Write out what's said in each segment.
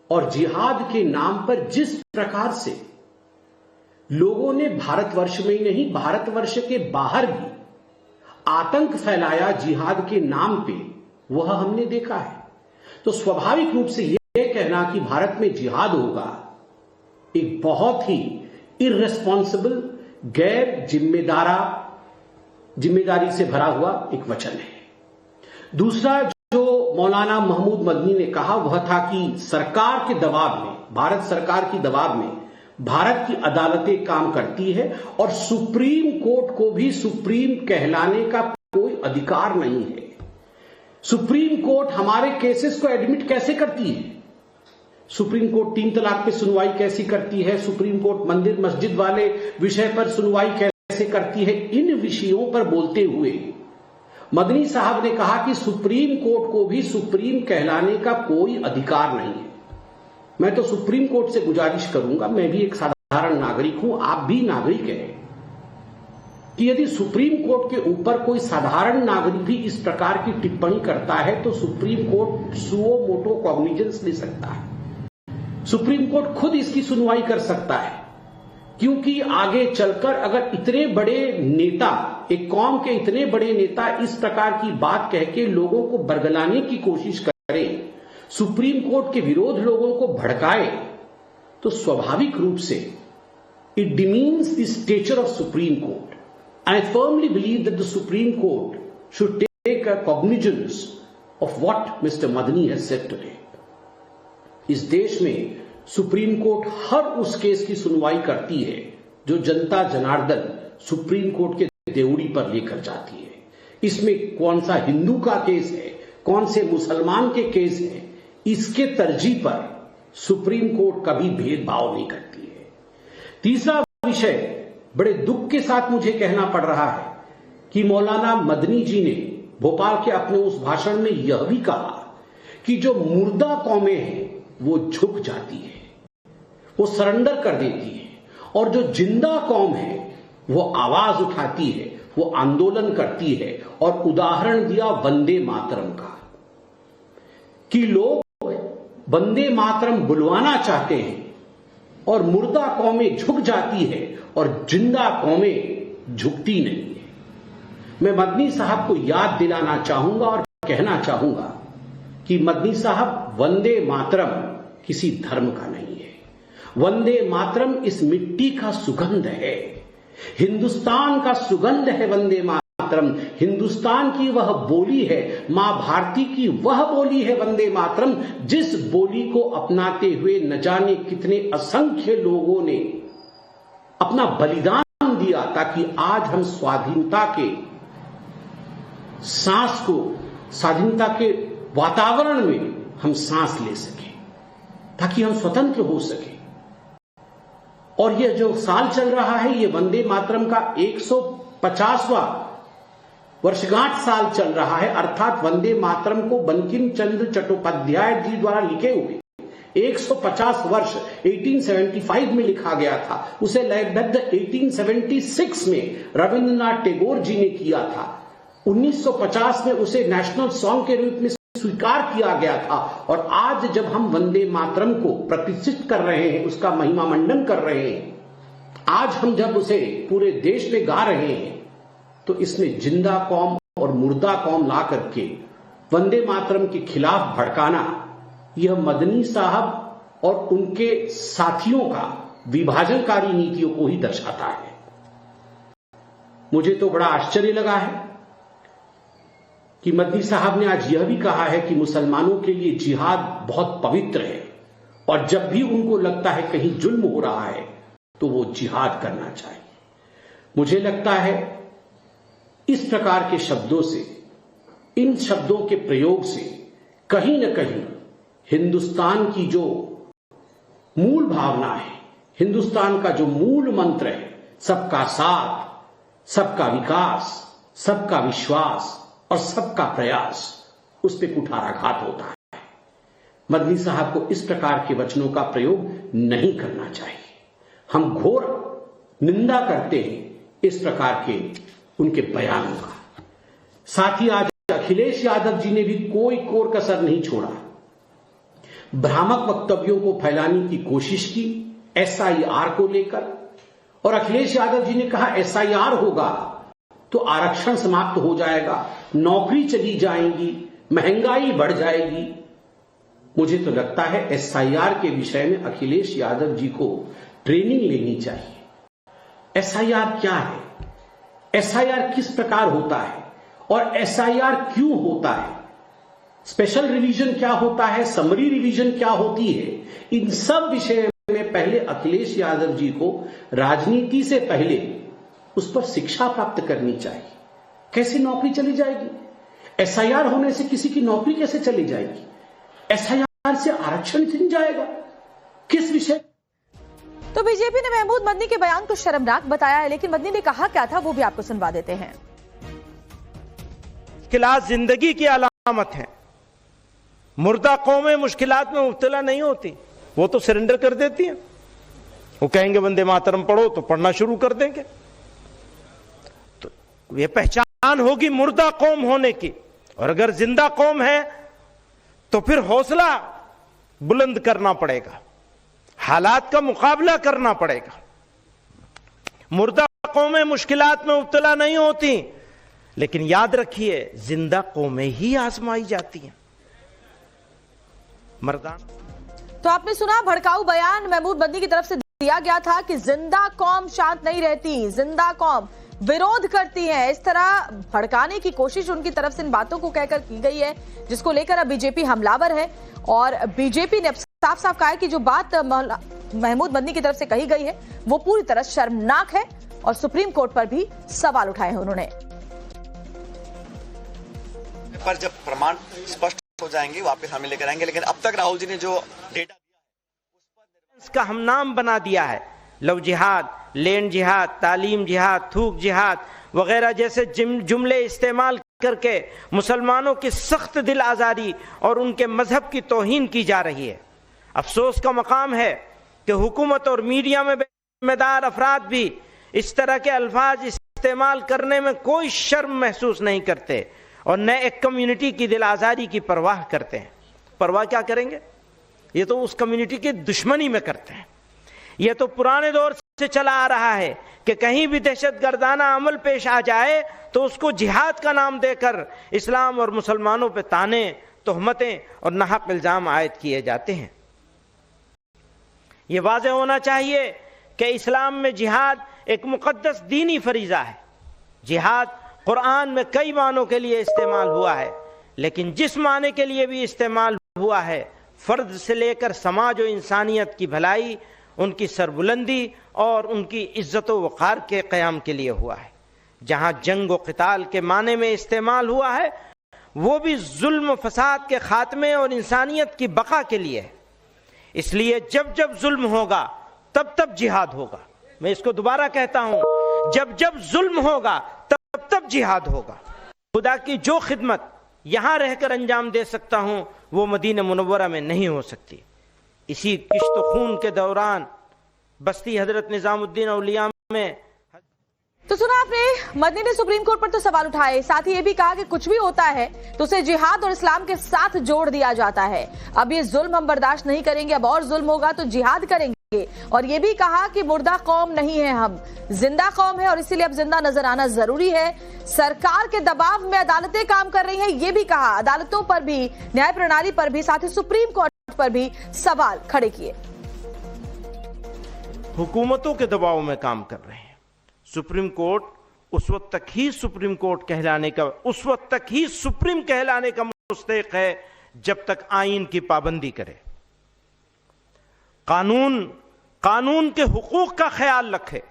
और जिहाद के नाम पर जिस प्रकार से लोगों ने भारतवर्ष में ही नहीं, भारतवर्ष के बाहर भी आतंक फैलाया जिहाद के नाम पे, वह हमने देखा है। तो स्वाभाविक रूप से यह कहना कि भारत में जिहाद होगा एक बहुत ही इर्रेस्पॉन्सिबल, गैर जिम्मेदारी से भरा हुआ एक वचन है। दूसरा जो मौलाना महमूद मदनी ने कहा वह था कि सरकार के दबाव में, भारत सरकार की दबाव में भारत की अदालतें काम करती है और सुप्रीम कोर्ट को भी सुप्रीम कहलाने का कोई अधिकार नहीं है। सुप्रीम कोर्ट हमारे केसेस को एडमिट कैसे करती है? सुप्रीम कोर्ट 3 तलाक पे सुनवाई कैसी करती है? सुप्रीम कोर्ट मंदिर मस्जिद वाले विषय पर सुनवाई कैसे करती है? इन विषयों पर बोलते हुए मदनी साहब ने कहा कि सुप्रीम कोर्ट को भी सुप्रीम कहलाने का कोई अधिकार नहीं है। मैं तो सुप्रीम कोर्ट से गुजारिश करूंगा, मैं भी एक साधारण नागरिक हूं, आप भी नागरिक हैं, कि यदि सुप्रीम कोर्ट के ऊपर कोई साधारण नागरिक भी इस प्रकार की टिप्पणी करता है तो supreme court suo motu cognizance ले सकता है। सुप्रीम कोर्ट खुद इसकी सुनवाई कर सकता है, क्योंकि आगे चलकर अगर इतने बड़े नेता, एक कौम के इतने बड़े नेता इस प्रकार की बात कह के लोगों को बरगलाने की कोशिश करें, सुप्रीम कोर्ट के विरोध लोगों को भड़काए, तो स्वाभाविक रूप से it demeans the stature of supreme court. I firmly believe that the supreme court should take a cognizance of what mister Madani has said today. इस देश में सुप्रीम कोर्ट हर उस केस की सुनवाई करती है जो जनता जनार्दन सुप्रीम कोर्ट के देवड़ी पर लेकर जाती है। इसमें कौन सा हिंदू का केस है, कौन से मुसलमान के केस है, इसके तरजीह पर सुप्रीम कोर्ट कभी भेदभाव नहीं करती है। तीसरा विषय, बड़े दुख के साथ मुझे कहना पड़ रहा है कि मौलाना मदनी जी ने भोपाल के अपने उस भाषण में यह भी कहा कि जो मुर्दा कौमें हैं वो झुक जाती है, वो सरेंडर कर देती है, और जो जिंदा कौम है वो आवाज उठाती है, वो आंदोलन करती है। और उदाहरण दिया वंदे मातरम का, कि लोग वंदे मातरम बुलवाना चाहते हैं और मुर्दा कौमें झुक जाती है और जिंदा कौमें झुकती नहीं है। मैं मदनी साहब को याद दिलाना चाहूंगा और कहना चाहूंगा कि मदनी साहब, वंदे मातरम किसी धर्म का नहीं है। वंदे मातरम इस मिट्टी का सुगंध है, हिंदुस्तान का सुगंध है वंदे मातरम। हिंदुस्तान की वह बोली है, मां भारती की वह बोली है वंदे मातरम, जिस बोली को अपनाते हुए न जाने कितने असंख्य लोगों ने अपना बलिदान दिया ताकि आज हम स्वाधीनता के सांस को, स्वाधीनता के वातावरण में हम सांस ले सके, ताकि हम स्वतंत्र हो सके। और यह जो साल चल रहा है, यह वंदे मातरम का 150वां वर्षगांठ साल चल रहा है। अर्थात वंदे मातरम को बंकिम चंद्र चट्टोपाध्याय जी द्वारा लिखे हुए 150 वर्ष 1875 में लिखा गया था, उसे लयबद्ध 1876 में रविंद्रनाथ टैगोर जी ने किया था। 1950 में उसे नेशनल सॉन्ग के रूप में स्वीकार किया गया था। और आज जब हम वंदे मातरम को प्रतिष्ठित कर रहे हैं, उसका महिमा मंडन कर रहे हैं, आज हम जब उसे पूरे देश में गा रहे हैं, तो इसमें जिंदा कौम और मुर्दा कौम ला करके वंदे मातरम के खिलाफ भड़काना, यह मदनी साहब और उनके साथियों का विभाजनकारी नीतियों को ही दर्शाता है। मुझे तो बड़ा आश्चर्य लगा है कि मदनी साहब ने आज यह भी कहा है कि मुसलमानों के लिए जिहाद बहुत पवित्र है और जब भी उनको लगता है कहीं जुल्म हो रहा है तो वो जिहाद करना चाहिए। मुझे लगता है इस प्रकार के शब्दों से, इन शब्दों के प्रयोग से कहीं न कहीं हिंदुस्तान की जो मूल भावना है, हिंदुस्तान का जो मूल मंत्र है, सबका साथ, सबका विकास, सबका विश्वास और सबका प्रयास, उस पर कुठाराघात होता है। मदनी साहब को इस प्रकार के वचनों का प्रयोग नहीं करना चाहिए। हम घोर निंदा करते हैं इस प्रकार के उनके बयानों का। साथ ही आज अखिलेश यादव जी ने भी कोई कोर कसर नहीं छोड़ा। भ्रामक वक्तव्यों को फैलाने की कोशिश की एसआईआर को लेकर, और अखिलेश यादव जी ने कहा एसआईआर होगा तो आरक्षण समाप्त हो जाएगा, नौकरी चली जाएंगी, महंगाई बढ़ जाएगी। मुझे तो लगता है एसआईआर के विषय में अखिलेश यादव जी को ट्रेनिंग लेनी चाहिए। एसआईआर क्या है, एसआईआर किस प्रकार होता है और एसआईआर क्यों होता है, स्पेशल रिवीजन क्या होता है, समरी रिवीजन क्या होती है, इन सब विषय में पहले अखिलेश यादव जी को राजनीति से पहले उस पर शिक्षा प्राप्त करनी चाहिए। कैसी नौकरी चली जाएगी, एसआईआर होने से किसी की नौकरी कैसे चली जाएगी, एसआईआर से आरक्षण छिन जाएगा, किस विषय। तो बीजेपी ने महमूद मदनी के बयान को शर्मनाक बताया है, लेकिन मदनी ने कहा क्या था वो भी आपको सुनवा देते हैं। मुश्किलात जिंदगी की अलामत है। मुर्दा कौमें मुश्किलात में मुब्तला नहीं होती, वो तो सरेंडर कर देती हैं। वो कहेंगे वंदे मातरम पढ़ो तो पढ़ना शुरू कर देंगे। तो ये पहचान होगी मुर्दा कौम होने की। और अगर जिंदा कौम है तो फिर हौसला बुलंद करना पड़ेगा, हालात का मुकाबला करना पड़ेगा। मुर्दा कौमें मुश्किलात में मुब्तला नहीं होती, लेकिन याद रखिए जिंदा कौमें ही आजमाई जाती हैं। मर्दान। तो आपने सुना भड़काऊ बयान महमूद मदनी की तरफ से दिया गया था कि जिंदा कौम शांत नहीं रहती, जिंदा कौम विरोध करती है। इस तरह भड़काने की कोशिश उनकी तरफ से इन बातों को कहकर की गई है, जिसको लेकर अब बीजेपी हमलावर है। और बीजेपी ने साफ साफ कहा है कि जो बात महमूद मदनी की तरफ से कही गई है वो पूरी तरह शर्मनाक है, और सुप्रीम कोर्ट पर भी सवाल उठाए हैं उन्होंने। पर जब प्रमाण स्पष्ट हो जाएंगे वापस हमें लेकर आएंगे, लेकिन अब तक राहुल जी ने जो डेटा इसका हम नाम बना दिया है, लव जिहाद, लैंड जिहाद, तालीम जिहाद, थूक जिहाद वगैरह जैसे जुमले इस्तेमाल करके मुसलमानों की सख्त दिल आजारी और उनके मजहब की तौहीन की जा रही है। अफसोस का मकाम है कि हुकूमत और मीडिया में जिम्मेदार अफराद भी इस तरह के अल्फाज इस्तेमाल करने में कोई शर्म महसूस नहीं करते और न एक कम्युनिटी की दिल आजारी की परवाह करते हैं। परवाह क्या करेंगे, ये तो उस कम्युनिटी की दुश्मनी में करते हैं। यह तो पुराने दौर से चला आ रहा है कि कहीं भी दहशतगर्दाना अमल पेश आ जाए तो उसको जिहाद का नाम देकर इस्लाम और मुसलमानों पे ताने, तोहमतें और नाहक इल्जाम आयद किए जाते हैं। यह वाज़ेह होना चाहिए कि इस्लाम में जिहाद एक मुक़द्दस दीनी फरीज़ा है। जिहाद कुरान में कई मानों के लिए इस्तेमाल हुआ है, लेकिन जिस माने के लिए भी इस्तेमाल हुआ है फर्द से लेकर समाज और इंसानियत की भलाई, उनकी सरबुलंदी और उनकी इज्जत व वक़ार के क़याम के लिए हुआ है। जहाँ जंग व क़िताल के माने में इस्तेमाल हुआ है वो भी जुल्म फसाद के खात्मे और इंसानियत की बका के लिए है। इसलिए जब जब जुल्म होगा तब तब जिहाद होगा। मैं इसको दोबारा कहता हूँ, जब जब जुल्म होगा तब तब जिहाद होगा। खुदा की जो खिदमत यहाँ रहकर अंजाम दे सकता हूँ वो मदीना मुनव्वरा में नहीं हो सकती। इसी किश्त खून के दौरान बस्ती हजरत निजामुद्दीन औलिया में। तो सुना आपने, मदनी ने सुप्रीम कोर्ट पर तो सवाल उठाए, साथ ही ये भी कहा कि कुछ भी होता है तो उसे जिहाद और इस्लाम के साथ जोड़ दिया जाता है। अब ये जुल्म हम बर्दाश्त नहीं करेंगे, अब और जुल्म होगा तो जिहाद करेंगे। और ये भी कहा कि मुर्दा कौम नहीं है, हम जिंदा कौम है और इसीलिए अब जिंदा नजर आना जरूरी है। सरकार के दबाव में अदालतें काम कर रही हैं, ये भी कहा। अदालतों पर भी, न्याय प्रणाली पर भी, साथ ही सुप्रीम कोर्ट पर भी सवाल खड़े किए। हुकूमतों के दबाव में काम कर रहे हैं। सुप्रीम कोर्ट उस वक्त तक ही सुप्रीम कोर्ट कहलाने का, उस वक्त तक ही सुप्रीम कहलाने का मुस्तहिक है जब तक आईन की पाबंदी करे, कानून के हुकूक का ख्याल रखे।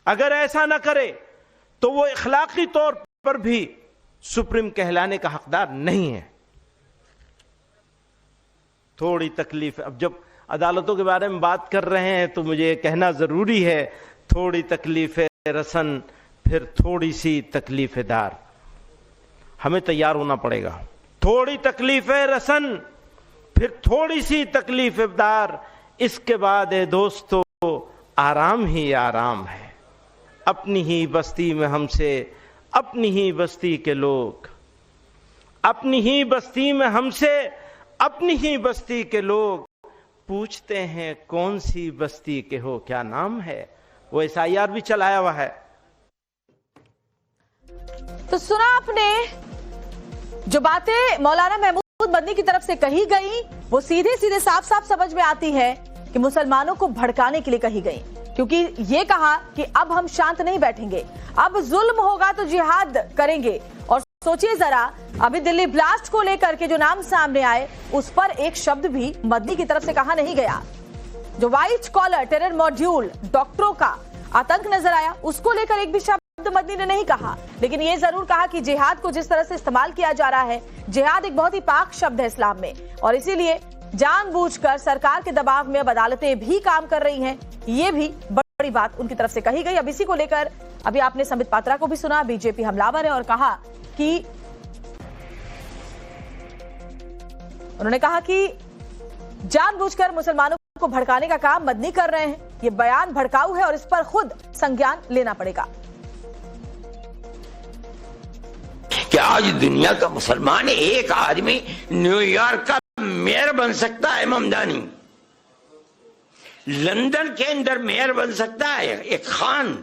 अगर ऐसा न करे तो वो इखलाकी तौर पर भी सुप्रीम कहलाने का हकदार नहीं है। थोड़ी तकलीफ, अब जब अदालतों के बारे में बात कर रहे हैं तो मुझे कहना जरूरी है, थोड़ी तकलीफ रसन फिर थोड़ी सी तकलीफ दार। हमें तैयार होना पड़ेगा। थोड़ी तकलीफ रसन फिर थोड़ी सी तकलीफ दार, इसके बाद दोस्तों आराम ही आराम है। अपनी ही बस्ती में हमसे, अपनी ही बस्ती के लोग, अपनी ही बस्ती में हमसे अपनी ही बस्ती के लोग पूछते हैं कौन सी बस्ती के हो, क्या नाम है। वो SIR भी चलाया हुआ है। तो सुना आपने जो बातें मौलाना महमूद मदनी की तरफ से कही गई, वो सीधे सीधे साफ साफ समझ में आती है कि मुसलमानों को भड़काने के लिए कही गई, क्योंकि ये कहा कि अब हम शांत नहीं बैठेंगे, अब जुल्म होगा तो जिहाद करेंगे। और सोचिए जरा, अभी दिल्ली ब्लास्ट को लेकर के जो नाम सामने आए, उस पर एक शब्द भी मदनी की तरफ से कहा नहीं गया। जो व्हाइट कॉलर टेरर मॉड्यूल डॉक्टरों का आतंक नजर आया, उसको लेकर एक भी शब्द मदनी ने नहीं कहा, लेकिन ये जरूर कहा कि जिहाद को जिस तरह से इस्तेमाल किया जा रहा है, जिहाद एक बहुत ही पाक शब्द है इस्लाम में, और इसीलिए जानबूझकर सरकार के दबाव में अब अदालतें भी काम कर रही हैं। ये भी बड़ी बात उनकी तरफ से कही गई। अब इसी को लेकर अभी आपने संबित पात्रा को भी सुना, बीजेपी हमलावर है और कहा कि उन्होंने कहा कि जानबूझकर मुसलमानों को भड़काने का काम मदनी कर रहे हैं। ये बयान भड़काऊ है और इस पर खुद संज्ञान लेना पड़ेगा। कि आज दुनिया का मुसलमान एक आदमी न्यूयॉर्क का मेयर बन सकता है, ममदानी लंदन के अंदर मेयर बन सकता है एक खान,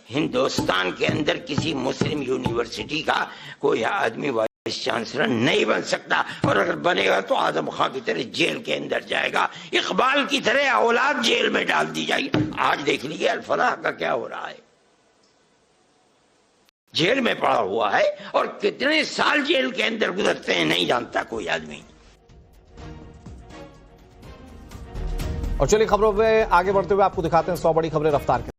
हिंदुस्तान के अंदर किसी मुस्लिम यूनिवर्सिटी का कोई आदमी वाइस चांसलर नहीं बन सकता, और अगर बनेगा तो आजम खां की तरह जेल के अंदर जाएगा, इकबाल की तरह औलाद जेल में डाल दी जाएगी। आज देख लीजिए अल-फलाह का क्या हो रहा है, जेल में पड़ा हुआ है, और कितने साल जेल के अंदर गुजरते हैं नहीं जानता कोई आदमी। और चलिए खबरों में आगे बढ़ते हुए आपको दिखाते हैं 100 बड़ी खबरें रफ्तार के।